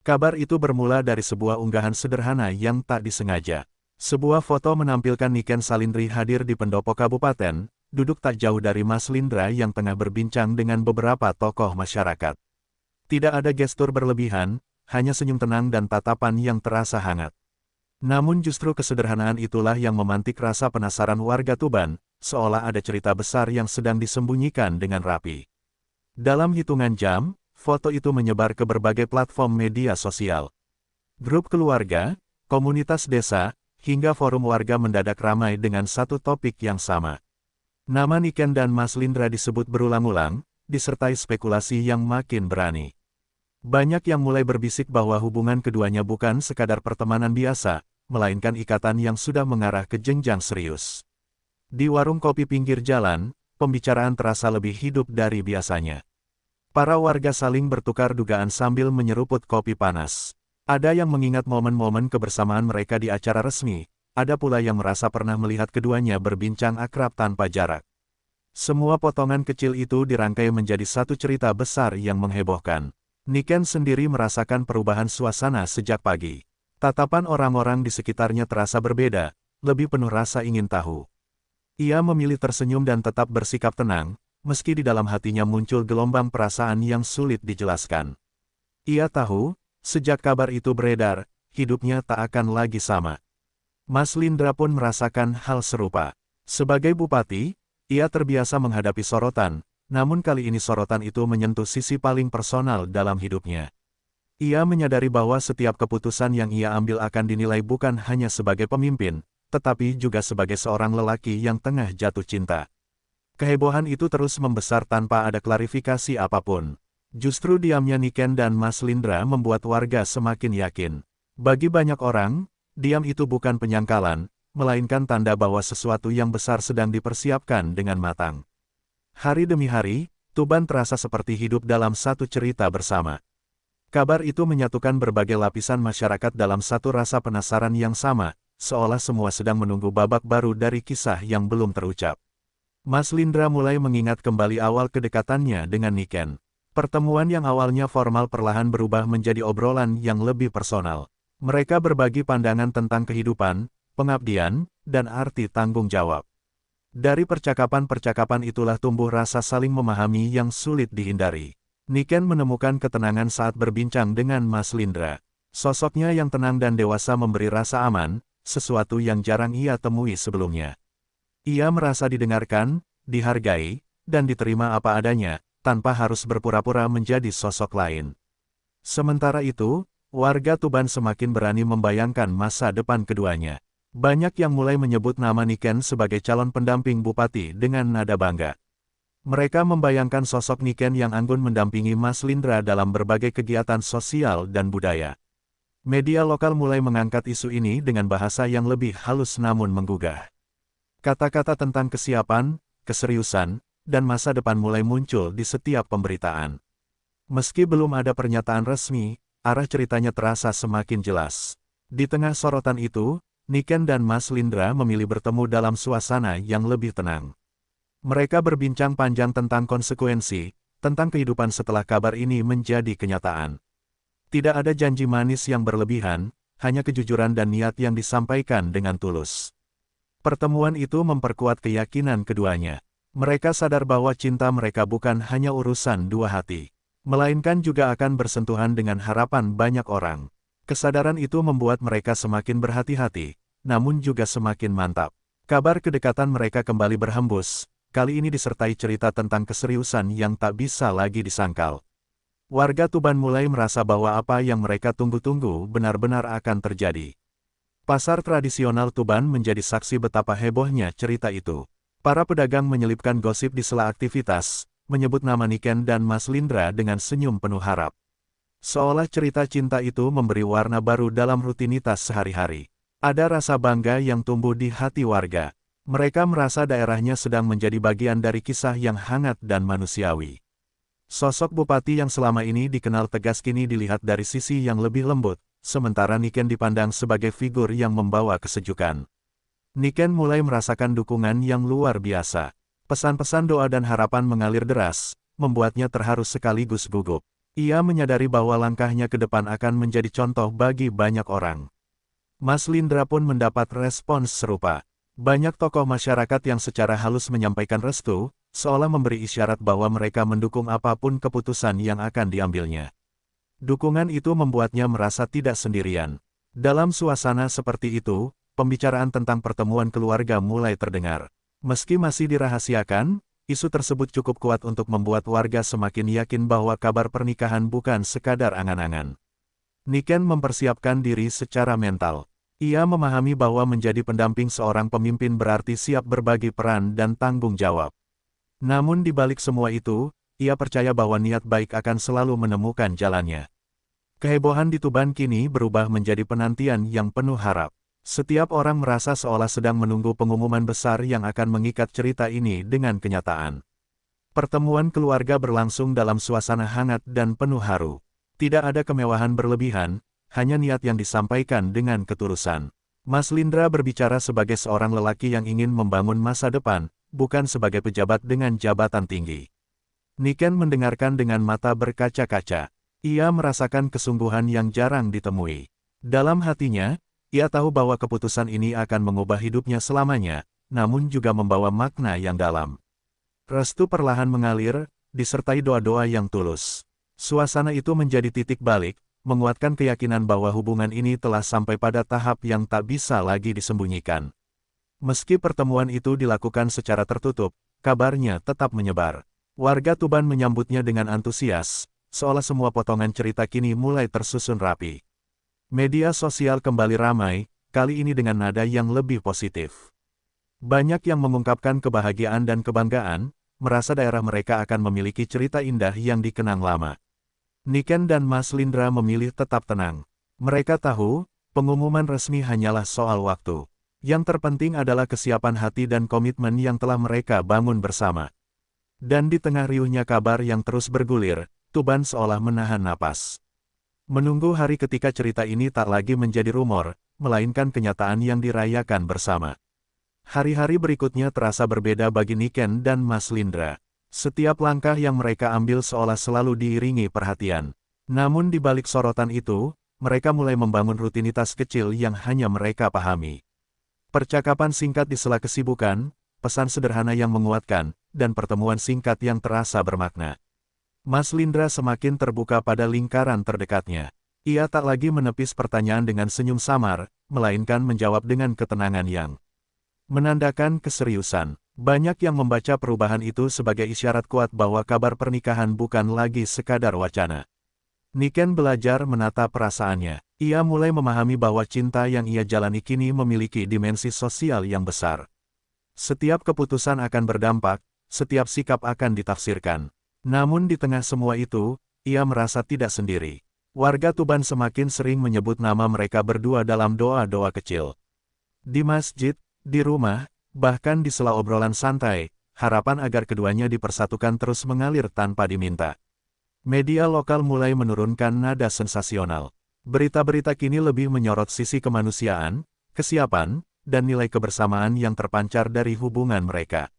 Kabar itu bermula dari sebuah unggahan sederhana yang tak disengaja. Sebuah foto menampilkan Niken Salindri hadir di pendopo kabupaten, duduk tak jauh dari Mas Lindra yang tengah berbincang dengan beberapa tokoh masyarakat. Tidak ada gestur berlebihan, hanya senyum tenang dan tatapan yang terasa hangat. Namun justru kesederhanaan itulah yang memantik rasa penasaran warga Tuban, seolah ada cerita besar yang sedang disembunyikan dengan rapi. Dalam hitungan jam, foto itu menyebar ke berbagai platform media sosial. Grup keluarga, komunitas desa, hingga forum warga mendadak ramai dengan satu topik yang sama. Nama Niken dan Mas Lindra disebut berulang-ulang, disertai spekulasi yang makin berani. Banyak yang mulai berbisik bahwa hubungan keduanya bukan sekadar pertemanan biasa, melainkan ikatan yang sudah mengarah ke jenjang serius. Di warung kopi pinggir jalan, pembicaraan terasa lebih hidup dari biasanya. Para warga saling bertukar dugaan sambil menyeruput kopi panas. Ada yang mengingat momen-momen kebersamaan mereka di acara resmi, ada pula yang merasa pernah melihat keduanya berbincang akrab tanpa jarak. Semua potongan kecil itu dirangkai menjadi satu cerita besar yang menghebohkan. Niken sendiri merasakan perubahan suasana sejak pagi. Tatapan orang-orang di sekitarnya terasa berbeda, lebih penuh rasa ingin tahu. Ia memilih tersenyum dan tetap bersikap tenang, meski di dalam hatinya muncul gelombang perasaan yang sulit dijelaskan. Ia tahu, sejak kabar itu beredar, hidupnya tak akan lagi sama. Mas Lindra pun merasakan hal serupa. Sebagai bupati, ia terbiasa menghadapi sorotan, namun kali ini sorotan itu menyentuh sisi paling personal dalam hidupnya. Ia menyadari bahwa setiap keputusan yang ia ambil akan dinilai bukan hanya sebagai pemimpin, tetapi juga sebagai seorang lelaki yang tengah jatuh cinta. Kehebohan itu terus membesar tanpa ada klarifikasi apapun. Justru diamnya Niken dan Mas Lindra membuat warga semakin yakin. Bagi banyak orang, diam itu bukan penyangkalan, melainkan tanda bahwa sesuatu yang besar sedang dipersiapkan dengan matang. Hari demi hari, Tuban terasa seperti hidup dalam satu cerita bersama. Kabar itu menyatukan berbagai lapisan masyarakat dalam satu rasa penasaran yang sama, seolah semua sedang menunggu babak baru dari kisah yang belum terucap. Mas Lindra mulai mengingat kembali awal kedekatannya dengan Niken. Pertemuan yang awalnya formal perlahan berubah menjadi obrolan yang lebih personal. Mereka berbagi pandangan tentang kehidupan, pengabdian, dan arti tanggung jawab. Dari percakapan-percakapan itulah tumbuh rasa saling memahami yang sulit dihindari. Niken menemukan ketenangan saat berbincang dengan Mas Lindra. Sosoknya yang tenang dan dewasa memberi rasa aman, sesuatu yang jarang ia temui sebelumnya. Ia merasa didengarkan, dihargai, dan diterima apa adanya, tanpa harus berpura-pura menjadi sosok lain. Sementara itu, warga Tuban semakin berani membayangkan masa depan keduanya. Banyak yang mulai menyebut nama Niken sebagai calon pendamping bupati dengan nada bangga. Mereka membayangkan sosok Niken yang anggun mendampingi Mas Lindra dalam berbagai kegiatan sosial dan budaya. Media lokal mulai mengangkat isu ini dengan bahasa yang lebih halus namun menggugah. Kata-kata tentang kesiapan, keseriusan, dan masa depan mulai muncul di setiap pemberitaan. Meski belum ada pernyataan resmi, arah ceritanya terasa semakin jelas. Di tengah sorotan itu, Niken dan Mas Lindra memilih bertemu dalam suasana yang lebih tenang. Mereka berbincang panjang tentang konsekuensi, tentang kehidupan setelah kabar ini menjadi kenyataan. Tidak ada janji manis yang berlebihan, hanya kejujuran dan niat yang disampaikan dengan tulus. Pertemuan itu memperkuat keyakinan keduanya. Mereka sadar bahwa cinta mereka bukan hanya urusan dua hati, melainkan juga akan bersentuhan dengan harapan banyak orang. Kesadaran itu membuat mereka semakin berhati-hati, namun juga semakin mantap. Kabar kedekatan mereka kembali berhembus, kali ini disertai cerita tentang keseriusan yang tak bisa lagi disangkal. Warga Tuban mulai merasa bahwa apa yang mereka tunggu-tunggu benar-benar akan terjadi. Pasar tradisional Tuban menjadi saksi betapa hebohnya cerita itu. Para pedagang menyelipkan gosip di sela aktivitas, menyebut nama Niken dan Mas Lindra dengan senyum penuh harap. Seolah cerita cinta itu memberi warna baru dalam rutinitas sehari-hari. Ada rasa bangga yang tumbuh di hati warga. Mereka merasa daerahnya sedang menjadi bagian dari kisah yang hangat dan manusiawi. Sosok bupati yang selama ini dikenal tegas kini dilihat dari sisi yang lebih lembut, sementara Niken dipandang sebagai figur yang membawa kesejukan. Niken mulai merasakan dukungan yang luar biasa. Pesan-pesan doa dan harapan mengalir deras, membuatnya terharu sekaligus gugup. Ia menyadari bahwa langkahnya ke depan akan menjadi contoh bagi banyak orang. Mas Lindra pun mendapat respons serupa. Banyak tokoh masyarakat yang secara halus menyampaikan restu, seolah memberi isyarat bahwa mereka mendukung apapun keputusan yang akan diambilnya. Dukungan itu membuatnya merasa tidak sendirian. Dalam suasana seperti itu, pembicaraan tentang pertemuan keluarga mulai terdengar. Meski masih dirahasiakan, isu tersebut cukup kuat untuk membuat warga semakin yakin bahwa kabar pernikahan bukan sekadar angan-angan. Niken mempersiapkan diri secara mental. Ia memahami bahwa menjadi pendamping seorang pemimpin berarti siap berbagi peran dan tanggung jawab. Namun di balik semua itu, ia percaya bahwa niat baik akan selalu menemukan jalannya. Kehebohan di Tuban kini berubah menjadi penantian yang penuh harap. Setiap orang merasa seolah sedang menunggu pengumuman besar yang akan mengikat cerita ini dengan kenyataan. Pertemuan keluarga berlangsung dalam suasana hangat dan penuh haru. Tidak ada kemewahan berlebihan, hanya niat yang disampaikan dengan ketulusan. Mas Lindra berbicara sebagai seorang lelaki yang ingin membangun masa depan, bukan sebagai pejabat dengan jabatan tinggi. Niken mendengarkan dengan mata berkaca-kaca. Ia merasakan kesungguhan yang jarang ditemui. Dalam hatinya, ia tahu bahwa keputusan ini akan mengubah hidupnya selamanya, namun juga membawa makna yang dalam. Restu perlahan mengalir, disertai doa-doa yang tulus. Suasana itu menjadi titik balik, menguatkan keyakinan bahwa hubungan ini telah sampai pada tahap yang tak bisa lagi disembunyikan. Meski pertemuan itu dilakukan secara tertutup, kabarnya tetap menyebar. Warga Tuban menyambutnya dengan antusias, seolah semua potongan cerita kini mulai tersusun rapi. Media sosial kembali ramai, kali ini dengan nada yang lebih positif. Banyak yang mengungkapkan kebahagiaan dan kebanggaan, merasa daerah mereka akan memiliki cerita indah yang dikenang lama. Niken dan Mas Lindra memilih tetap tenang. Mereka tahu, pengumuman resmi hanyalah soal waktu. Yang terpenting adalah kesiapan hati dan komitmen yang telah mereka bangun bersama. Dan di tengah riuhnya kabar yang terus bergulir, Tuban seolah menahan napas. Menunggu hari ketika cerita ini tak lagi menjadi rumor, melainkan kenyataan yang dirayakan bersama. Hari-hari berikutnya terasa berbeda bagi Niken dan Mas Lindra. Setiap langkah yang mereka ambil seolah selalu diiringi perhatian. Namun di balik sorotan itu, mereka mulai membangun rutinitas kecil yang hanya mereka pahami. Percakapan singkat di sela kesibukan, pesan sederhana yang menguatkan, dan pertemuan singkat yang terasa bermakna. Mas Lindra semakin terbuka pada lingkaran terdekatnya. Ia tak lagi menepis pertanyaan dengan senyum samar, melainkan menjawab dengan ketenangan yang menandakan keseriusan. Banyak yang membaca perubahan itu sebagai isyarat kuat bahwa kabar pernikahan bukan lagi sekadar wacana. Niken belajar menata perasaannya. Ia mulai memahami bahwa cinta yang ia jalani kini memiliki dimensi sosial yang besar. Setiap keputusan akan berdampak, setiap sikap akan ditafsirkan. Namun di tengah semua itu, ia merasa tidak sendiri. Warga Tuban semakin sering menyebut nama mereka berdua dalam doa-doa kecil. Di masjid, di rumah, bahkan di sela obrolan santai, harapan agar keduanya dipersatukan terus mengalir tanpa diminta. Media lokal mulai menurunkan nada sensasional. Berita-berita kini lebih menyorot sisi kemanusiaan, kesiapan, dan nilai kebersamaan yang terpancar dari hubungan mereka.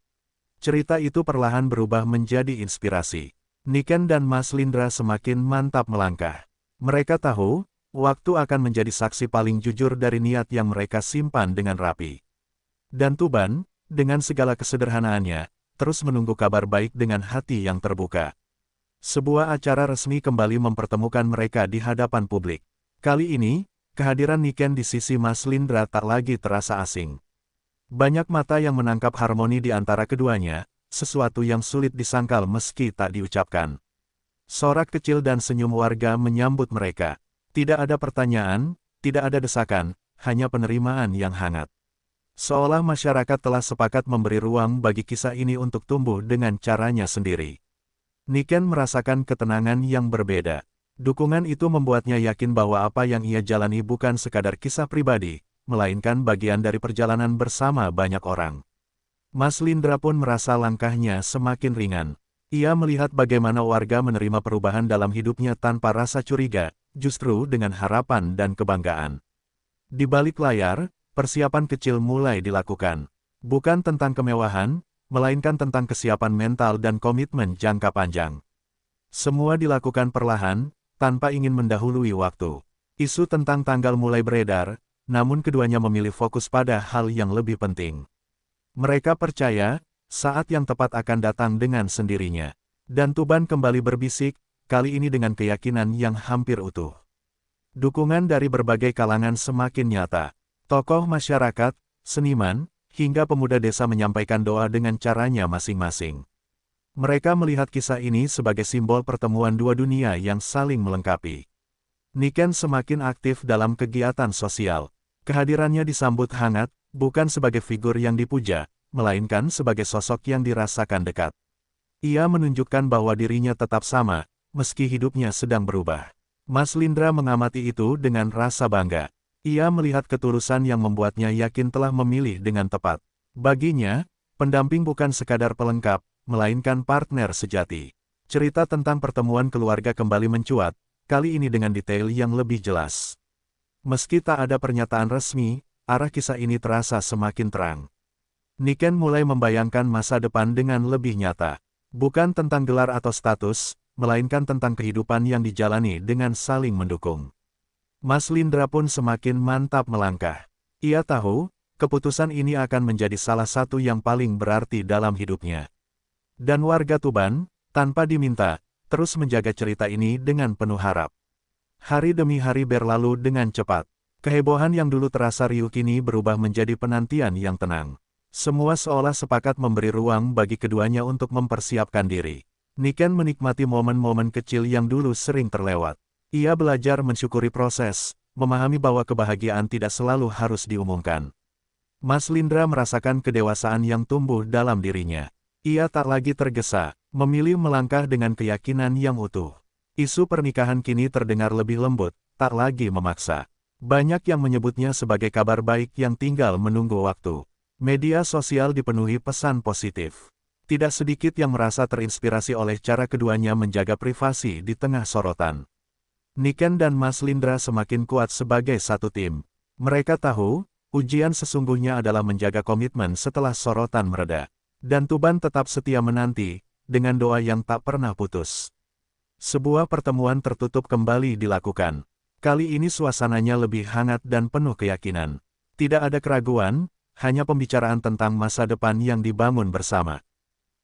Cerita itu perlahan berubah menjadi inspirasi. Niken dan Mas Lindra semakin mantap melangkah. Mereka tahu, waktu akan menjadi saksi paling jujur dari niat yang mereka simpan dengan rapi. Dan Tuban, dengan segala kesederhanaannya, terus menunggu kabar baik dengan hati yang terbuka. Sebuah acara resmi kembali mempertemukan mereka di hadapan publik. Kali ini, kehadiran Niken di sisi Mas Lindra tak lagi terasa asing. Banyak mata yang menangkap harmoni di antara keduanya, sesuatu yang sulit disangkal meski tak diucapkan. Sorak kecil dan senyum warga menyambut mereka. Tidak ada pertanyaan, tidak ada desakan, hanya penerimaan yang hangat. Seolah masyarakat telah sepakat memberi ruang bagi kisah ini untuk tumbuh dengan caranya sendiri. Niken merasakan ketenangan yang berbeda. Dukungan itu membuatnya yakin bahwa apa yang ia jalani bukan sekadar kisah pribadi, melainkan bagian dari perjalanan bersama banyak orang. Mas Lindra pun merasa langkahnya semakin ringan. Ia melihat bagaimana warga menerima perubahan dalam hidupnya tanpa rasa curiga, justru dengan harapan dan kebanggaan. Di balik layar, persiapan kecil mulai dilakukan. Bukan tentang kemewahan, melainkan tentang kesiapan mental dan komitmen jangka panjang. Semua dilakukan perlahan, tanpa ingin mendahului waktu. Isu tentang tanggal mulai beredar, namun keduanya memilih fokus pada hal yang lebih penting. Mereka percaya, saat yang tepat akan datang dengan sendirinya. Dan Tuban kembali berbisik, kali ini dengan keyakinan yang hampir utuh. Dukungan dari berbagai kalangan semakin nyata. Tokoh masyarakat, seniman, hingga pemuda desa menyampaikan doa dengan caranya masing-masing. Mereka melihat kisah ini sebagai simbol pertemuan dua dunia yang saling melengkapi. Niken semakin aktif dalam kegiatan sosial. Kehadirannya disambut hangat, bukan sebagai figur yang dipuja, melainkan sebagai sosok yang dirasakan dekat. Ia menunjukkan bahwa dirinya tetap sama, meski hidupnya sedang berubah. Mas Lindra mengamati itu dengan rasa bangga. Ia melihat ketulusan yang membuatnya yakin telah memilih dengan tepat. Baginya, pendamping bukan sekadar pelengkap, melainkan partner sejati. Cerita tentang pertemuan keluarga kembali mencuat, kali ini dengan detail yang lebih jelas. Meski tak ada pernyataan resmi, arah kisah ini terasa semakin terang. Niken mulai membayangkan masa depan dengan lebih nyata. Bukan tentang gelar atau status, melainkan tentang kehidupan yang dijalani dengan saling mendukung. Mas Lindra pun semakin mantap melangkah. Ia tahu, keputusan ini akan menjadi salah satu yang paling berarti dalam hidupnya. Dan warga Tuban, tanpa diminta, terus menjaga cerita ini dengan penuh harap. Hari demi hari berlalu dengan cepat. Kehebohan yang dulu terasa riuh kini berubah menjadi penantian yang tenang. Semua seolah sepakat memberi ruang bagi keduanya untuk mempersiapkan diri. Niken menikmati momen-momen kecil yang dulu sering terlewat. Ia belajar mensyukuri proses, memahami bahwa kebahagiaan tidak selalu harus diumumkan. Mas Lindra merasakan kedewasaan yang tumbuh dalam dirinya. Ia tak lagi tergesa, memilih melangkah dengan keyakinan yang utuh. Isu pernikahan kini terdengar lebih lembut, tak lagi memaksa. Banyak yang menyebutnya sebagai kabar baik yang tinggal menunggu waktu. Media sosial dipenuhi pesan positif. Tidak sedikit yang merasa terinspirasi oleh cara keduanya menjaga privasi di tengah sorotan. Niken dan Mas Lindra semakin kuat sebagai satu tim. Mereka tahu, ujian sesungguhnya adalah menjaga komitmen setelah sorotan mereda. Dan Tuban tetap setia menanti, dengan doa yang tak pernah putus. Sebuah pertemuan tertutup kembali dilakukan. Kali ini suasananya lebih hangat dan penuh keyakinan. Tidak ada keraguan, hanya pembicaraan tentang masa depan yang dibangun bersama.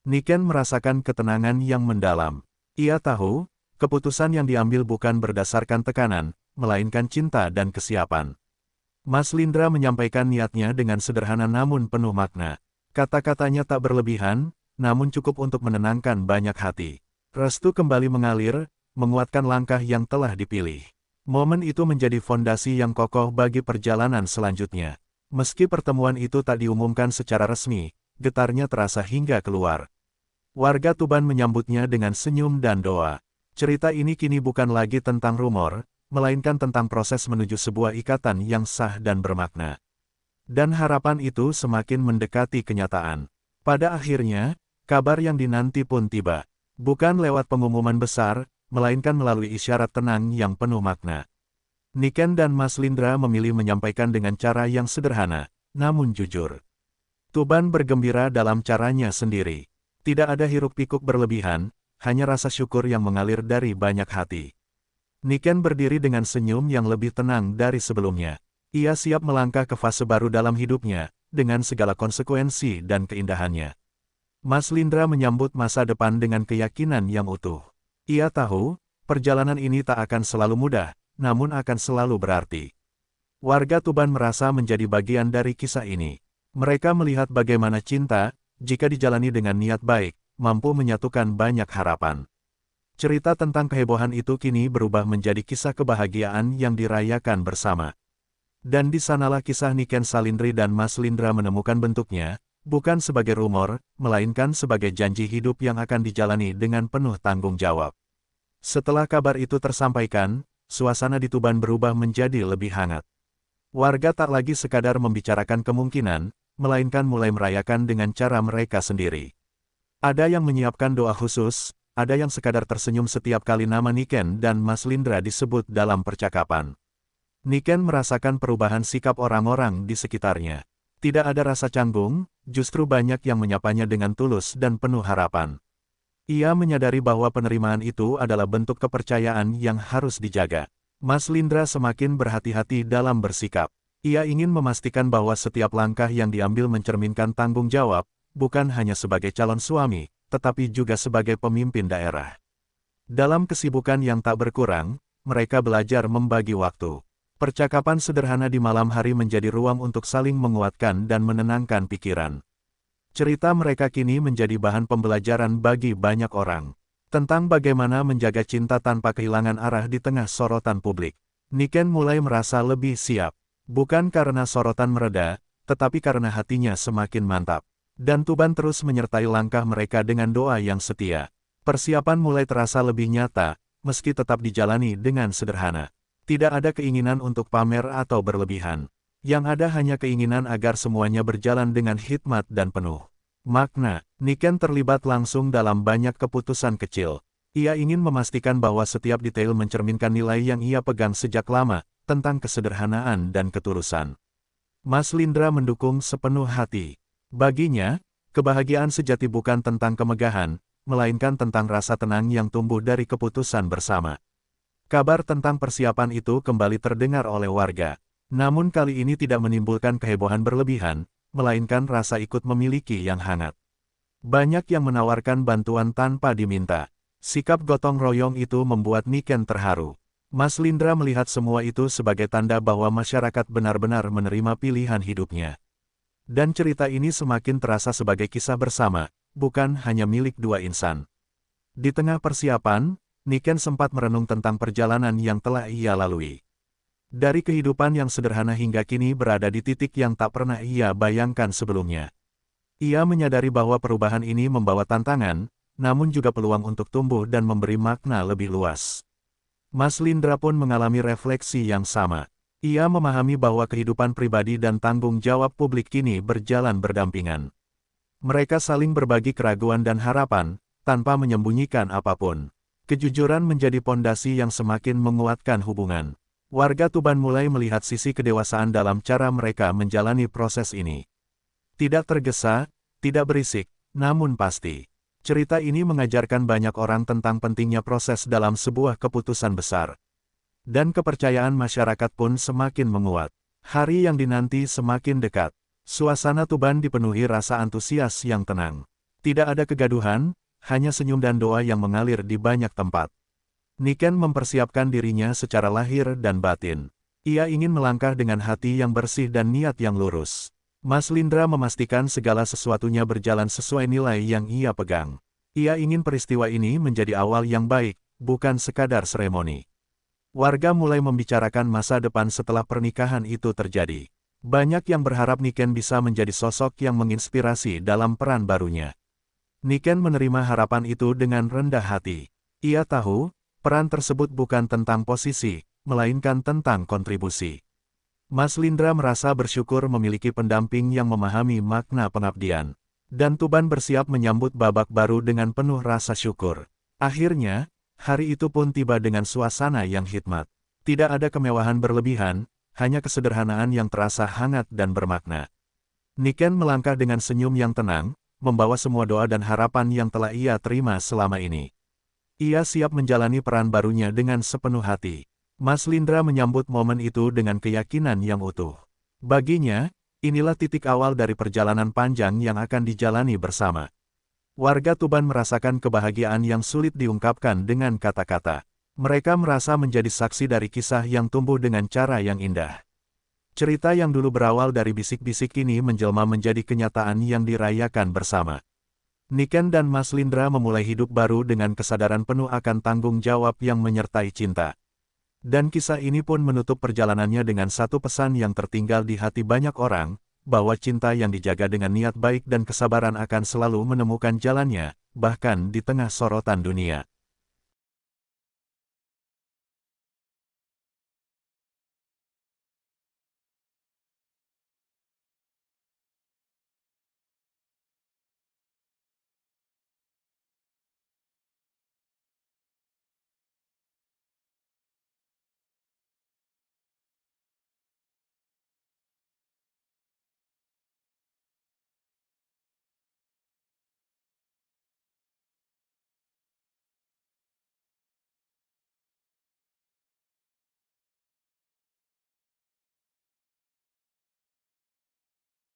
Niken merasakan ketenangan yang mendalam. Ia tahu, keputusan yang diambil bukan berdasarkan tekanan, melainkan cinta dan kesiapan. Mas Lindra menyampaikan niatnya dengan sederhana namun penuh makna. Kata-katanya tak berlebihan, namun cukup untuk menenangkan banyak hati. Restu kembali mengalir, menguatkan langkah yang telah dipilih. Momen itu menjadi fondasi yang kokoh bagi perjalanan selanjutnya. Meski pertemuan itu tak diumumkan secara resmi, getarnya terasa hingga keluar. Warga Tuban menyambutnya dengan senyum dan doa. Cerita ini kini bukan lagi tentang rumor, melainkan tentang proses menuju sebuah ikatan yang sah dan bermakna. Dan harapan itu semakin mendekati kenyataan. Pada akhirnya, kabar yang dinanti pun tiba. Bukan lewat pengumuman besar, melainkan melalui isyarat tenang yang penuh makna. Niken dan Mas Lindra memilih menyampaikan dengan cara yang sederhana, namun jujur. Tuban bergembira dalam caranya sendiri. Tidak ada hiruk-pikuk berlebihan, hanya rasa syukur yang mengalir dari banyak hati. Niken berdiri dengan senyum yang lebih tenang dari sebelumnya. Ia siap melangkah ke fase baru dalam hidupnya, dengan segala konsekuensi dan keindahannya. Mas Lindra menyambut masa depan dengan keyakinan yang utuh. Ia tahu, perjalanan ini tak akan selalu mudah, namun akan selalu berarti. Warga Tuban merasa menjadi bagian dari kisah ini. Mereka melihat bagaimana cinta, jika dijalani dengan niat baik, mampu menyatukan banyak harapan. Cerita tentang kehebohan itu kini berubah menjadi kisah kebahagiaan yang dirayakan bersama. Dan di sanalah kisah Niken Salindri dan Mas Lindra menemukan bentuknya, bukan sebagai rumor, melainkan sebagai janji hidup yang akan dijalani dengan penuh tanggung jawab. Setelah kabar itu tersampaikan, suasana di Tuban berubah menjadi lebih hangat. Warga tak lagi sekadar membicarakan kemungkinan, melainkan mulai merayakan dengan cara mereka sendiri. Ada yang menyiapkan doa khusus, ada yang sekadar tersenyum setiap kali nama Niken dan Mas Lindra disebut dalam percakapan. Niken merasakan perubahan sikap orang-orang di sekitarnya. Tidak ada rasa canggung, justru banyak yang menyapanya dengan tulus dan penuh harapan. Ia menyadari bahwa penerimaan itu adalah bentuk kepercayaan yang harus dijaga. Mas Lindra semakin berhati-hati dalam bersikap. Ia ingin memastikan bahwa setiap langkah yang diambil mencerminkan tanggung jawab, bukan hanya sebagai calon suami, tetapi juga sebagai pemimpin daerah. Dalam kesibukan yang tak berkurang, mereka belajar membagi waktu. Percakapan sederhana di malam hari menjadi ruang untuk saling menguatkan dan menenangkan pikiran. Cerita mereka kini menjadi bahan pembelajaran bagi banyak orang. Tentang bagaimana menjaga cinta tanpa kehilangan arah di tengah sorotan publik. Niken mulai merasa lebih siap. Bukan karena sorotan mereda, tetapi karena hatinya semakin mantap. Dan Tuban terus menyertai langkah mereka dengan doa yang setia. Persiapan mulai terasa lebih nyata, meski tetap dijalani dengan sederhana. Tidak ada keinginan untuk pamer atau berlebihan. Yang ada hanya keinginan agar semuanya berjalan dengan hikmat dan penuh makna. Niken terlibat langsung dalam banyak keputusan kecil. Ia ingin memastikan bahwa setiap detail mencerminkan nilai yang ia pegang sejak lama, tentang kesederhanaan dan ketulusan. Mas Lindra mendukung sepenuh hati. Baginya, kebahagiaan sejati bukan tentang kemegahan, melainkan tentang rasa tenang yang tumbuh dari keputusan bersama. Kabar tentang persiapan itu kembali terdengar oleh warga. Namun kali ini tidak menimbulkan kehebohan berlebihan, melainkan rasa ikut memiliki yang hangat. Banyak yang menawarkan bantuan tanpa diminta. Sikap gotong royong itu membuat Niken terharu. Mas Lindra melihat semua itu sebagai tanda bahwa masyarakat benar-benar menerima pilihan hidupnya. Dan cerita ini semakin terasa sebagai kisah bersama, bukan hanya milik dua insan. Di tengah persiapan, Niken sempat merenung tentang perjalanan yang telah ia lalui. Dari kehidupan yang sederhana hingga kini berada di titik yang tak pernah ia bayangkan sebelumnya. Ia menyadari bahwa perubahan ini membawa tantangan, namun juga peluang untuk tumbuh dan memberi makna lebih luas. Mas Lindra pun mengalami refleksi yang sama. Ia memahami bahwa kehidupan pribadi dan tanggung jawab publik kini berjalan berdampingan. Mereka saling berbagi keraguan dan harapan, tanpa menyembunyikan apapun. Kejujuran menjadi pondasi yang semakin menguatkan hubungan. Warga Tuban mulai melihat sisi kedewasaan dalam cara mereka menjalani proses ini. Tidak tergesa, tidak berisik, namun pasti. Cerita ini mengajarkan banyak orang tentang pentingnya proses dalam sebuah keputusan besar. Dan kepercayaan masyarakat pun semakin menguat. Hari yang dinanti semakin dekat. Suasana Tuban dipenuhi rasa antusias yang tenang. Tidak ada kegaduhan, hanya senyum dan doa yang mengalir di banyak tempat. Niken mempersiapkan dirinya secara lahir dan batin. Ia ingin melangkah dengan hati yang bersih dan niat yang lurus. Mas Lindra memastikan segala sesuatunya berjalan sesuai nilai yang ia pegang. Ia ingin peristiwa ini menjadi awal yang baik, bukan sekadar seremoni. Warga mulai membicarakan masa depan setelah pernikahan itu terjadi. Banyak yang berharap Niken bisa menjadi sosok yang menginspirasi dalam peran barunya. Niken menerima harapan itu dengan rendah hati. Ia tahu, peran tersebut bukan tentang posisi, melainkan tentang kontribusi. Mas Lindra merasa bersyukur memiliki pendamping yang memahami makna pengabdian. Dan Tuban bersiap menyambut babak baru dengan penuh rasa syukur. Akhirnya, hari itu pun tiba dengan suasana yang hikmat. Tidak ada kemewahan berlebihan, hanya kesederhanaan yang terasa hangat dan bermakna. Niken melangkah dengan senyum yang tenang, membawa semua doa dan harapan yang telah ia terima selama ini. Ia siap menjalani peran barunya dengan sepenuh hati. Mas Lindra menyambut momen itu dengan keyakinan yang utuh. Baginya, inilah titik awal dari perjalanan panjang yang akan dijalani bersama. Warga Tuban merasakan kebahagiaan yang sulit diungkapkan dengan kata-kata. Mereka merasa menjadi saksi dari kisah yang tumbuh dengan cara yang indah. Cerita yang dulu berawal dari bisik-bisik kini menjelma menjadi kenyataan yang dirayakan bersama. Niken dan Mas Lindra memulai hidup baru dengan kesadaran penuh akan tanggung jawab yang menyertai cinta. Dan kisah ini pun menutup perjalanannya dengan satu pesan yang tertinggal di hati banyak orang, bahwa cinta yang dijaga dengan niat baik dan kesabaran akan selalu menemukan jalannya, bahkan di tengah sorotan dunia.